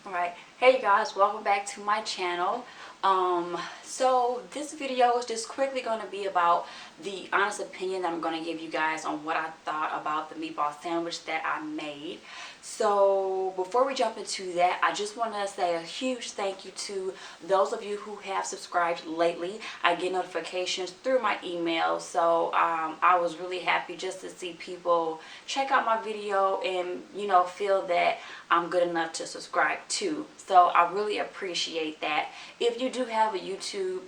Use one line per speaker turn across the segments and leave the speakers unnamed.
Alright, hey you guys, welcome back to my channel. So this video is just quickly going to be about the honest opinion that I'm going to give you guys on what I thought about the meatball sandwich that I made. So before we jump into that, I just want to say a huge thank you to those of you who have subscribed lately. I get notifications through my email, so I was really happy just to see people check out my video and feel that I'm good enough to subscribe to. So I really appreciate that. If you do have a YouTube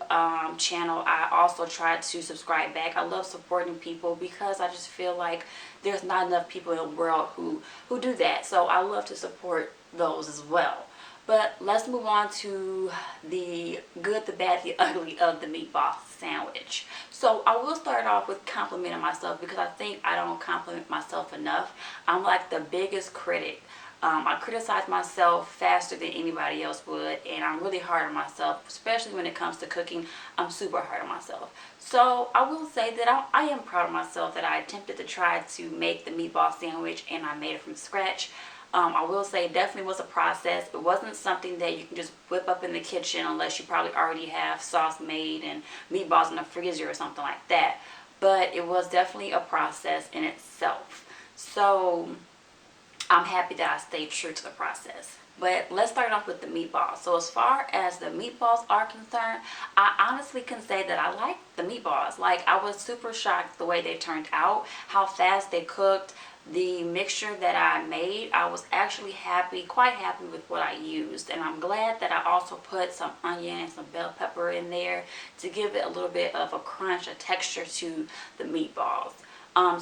channel, I also try to subscribe back. I love supporting people because I just feel like there's not enough people in the world who do that. So I love to support those as well. But let's move on to the good, the bad, the ugly of the meatball sandwich. So I will start off with complimenting myself because I think I don't compliment myself enough. I'm like the biggest critic. I criticize myself faster than anybody else would, and I'm really hard on myself, especially when it comes to cooking. I'm super hard on myself. So I will say that I am proud of myself that I attempted to try to make the meatball sandwich and I made it from scratch. I will say it definitely was a process. It wasn't something that you can just whip up in the kitchen unless you probably already have sauce made and meatballs in the freezer or something like that. But it was definitely a process in itself. So I'm happy that I stayed true to the process. But let's start off with the meatballs. So as far as the meatballs are concerned, I honestly can say that I like the meatballs. Like, I was super shocked the way they turned out, how fast they cooked. The mixture that I made, I was actually quite happy with what I used. And I'm glad that I also put some onion and some bell pepper in there to give it a little bit of a crunch, a texture to the meatballs.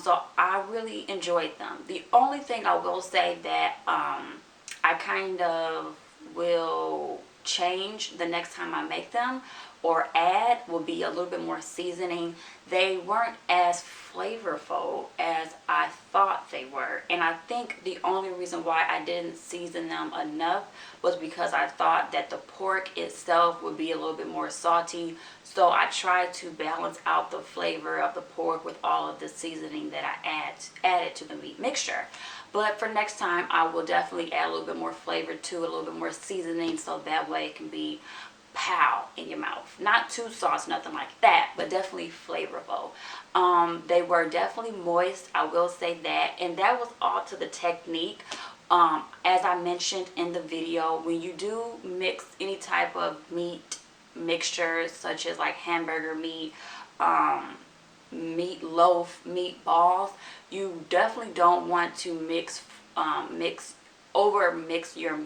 So I really enjoyed them. The only thing I will say that I kind of will change the next time I make them or add will be a little bit more seasoning. They weren't as flavorful as I thought they were, and I think the only reason why I didn't season them enough was because I thought that the pork itself would be a little bit more salty. So I tried to balance out the flavor of the pork with all of the seasoning that I added to the meat mixture. But for next time, I will definitely add a little bit more flavor to it, a little bit more seasoning, so that way it can be pow in your mouth. Not too sauce, nothing like that, but definitely flavorful. They were definitely moist, I will say that, and that was all to the technique. As I mentioned in the video, when you do mix any type of meat mixtures, such as like hamburger meat, meatloaf, meatballs, you definitely don't want to mix your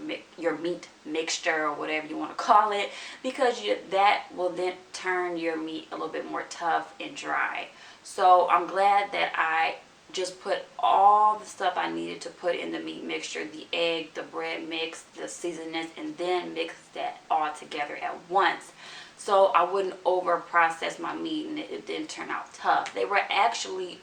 meat mixture or whatever you want to call it, because that will then turn your meat a little bit more tough and dry. So I'm glad that I just put all the stuff I needed to put in the meat mixture, the egg, the bread mix, the seasonings, and then mix that all together at once, so I wouldn't over process my meat and it didn't turn out tough. They were actually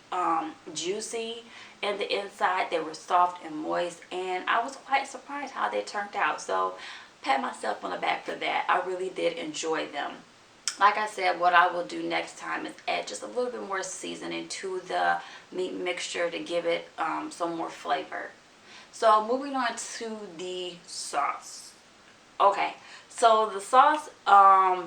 juicy in the inside. They were soft and moist, and I was quite surprised how they turned out. So pat myself on the back for that. I really did enjoy them. Like I said, what I will do next time is add just a little bit more seasoning to the meat mixture to give it some more flavor. So moving on to the sauce. Okay, so the sauce,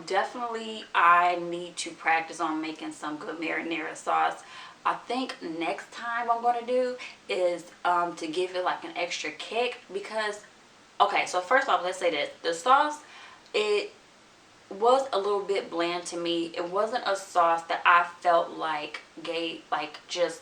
definitely I need to practice on making some good marinara sauce. I think next time I'm going to do is to give it like an extra kick, because, okay, so first off, let's say this. The sauce, it was a little bit bland to me. It wasn't a sauce that I felt like just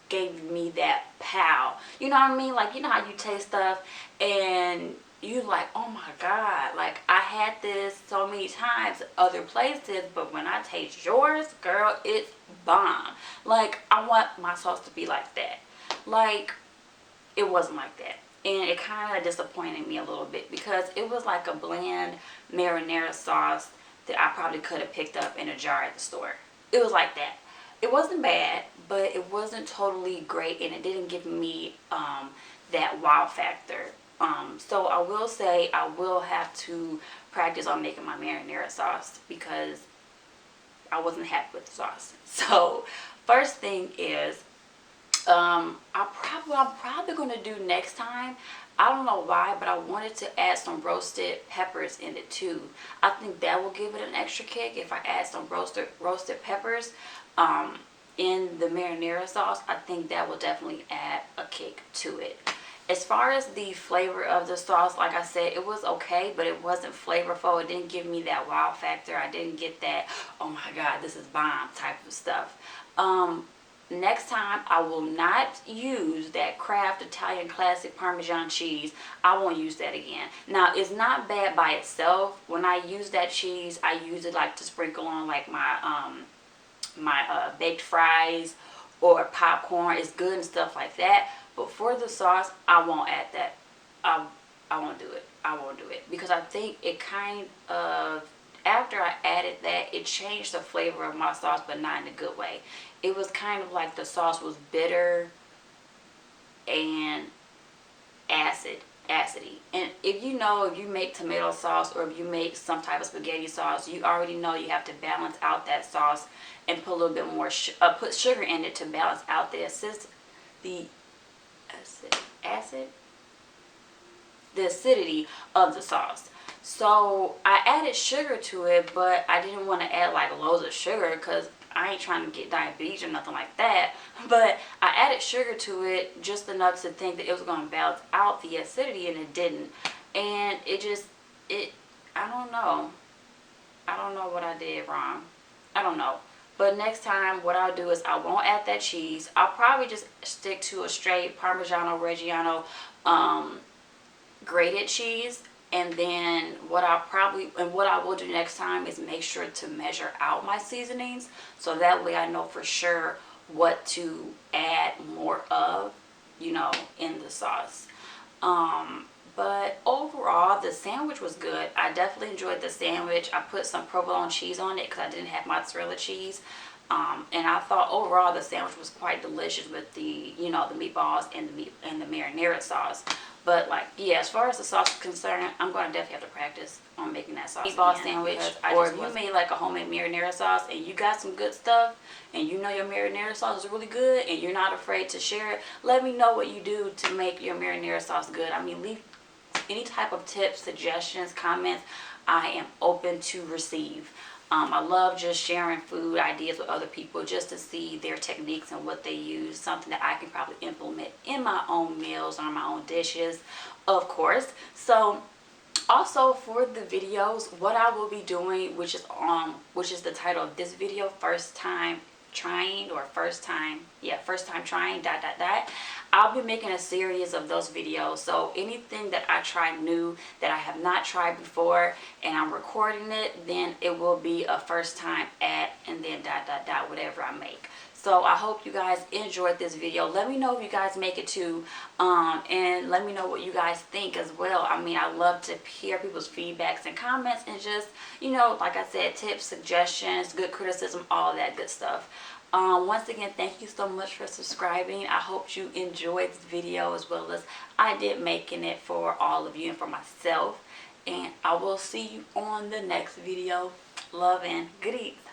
gave me that pow. You know what I mean? Like, you know how you taste stuff and you like, oh my god, like I had this so many times other places, but when I taste yours, girl, it's bomb. Like, I want my sauce to be like that. Like, it wasn't like that, and it kind of disappointed me a little bit because it was like a bland marinara sauce that I probably could have picked up in a jar at the store. It was like that. It wasn't bad, but it wasn't totally great, and it didn't give me that wow factor. So I will say I will have to practice on making my marinara sauce because I wasn't happy with the sauce. So first thing is, I'm probably going to do next time, I don't know why, but I wanted to add some roasted peppers in it too. I think that will give it an extra kick if I add some roasted peppers in the marinara sauce. I think that will definitely add a kick to it. As far as the flavor of the sauce, like I said, it was okay, but it wasn't flavorful. It didn't give me that wow factor. I didn't get that, oh my god, this is bomb type of stuff. Next time, I will not use that Kraft Italian Classic Parmesan cheese. I won't use that again. Now, it's not bad by itself. When I use that cheese, I use it like to sprinkle on like my baked fries or popcorn. It's good and stuff like that. But for the sauce, I won't add that. I won't do it. I won't do it because I think it kind of, after I added that, it changed the flavor of my sauce, but not in a good way. It was kind of like the sauce was bitter and acidy. And if you make tomato sauce or if you make some type of spaghetti sauce, you already know you have to balance out that sauce and put a little bit more put sugar in it to balance out the acidity of the sauce. So I added sugar to it, but I didn't want to add like loads of sugar because I ain't trying to get diabetes or nothing like that. But I added sugar to it just enough to think that it was going to balance out the acidity, and it didn't. And I don't know. I don't know what I did wrong. I don't know. But next time, what I'll do is I won't add that cheese. I'll probably just stick to a straight Parmigiano Reggiano grated cheese. And then what I will do next time is make sure to measure out my seasonings, so that way I know for sure what to add more of, in the sauce. But overall, the sandwich was good. I definitely enjoyed the sandwich. I put some provolone cheese on it because I didn't have mozzarella cheese. And I thought overall the sandwich was quite delicious with the meatballs and the marinara sauce. But as far as the sauce is concerned, I'm going to definitely have to practice on making that sauce meatball sandwich. Or if you made like a homemade marinara sauce and you got some good stuff and your marinara sauce is really good and you're not afraid to share it, let me know what you do to make your marinara sauce good. I mean, leave any type of tips, suggestions, comments. I am open to receive. I love just sharing food ideas with other people just to see their techniques and what they use, something that I can probably implement in my own meals or my own dishes, of course. So also for the videos, what I will be doing, which is the title of this video, first time trying, I'll be making a series of those videos. So anything that I try new that I have not tried before and I'm recording it, then it will be a first time at and then ... whatever I make. So I hope you guys enjoyed this video. Let me know if you guys make it too, and let me know what you guys think as well. I mean, I love to hear people's feedbacks and comments, and just, like I said, tips, suggestions, good criticism, all that good stuff. Once again, thank you so much for subscribing. I hope you enjoyed this video as well as I did making it for all of you and for myself. And I will see you on the next video. Love and good eats.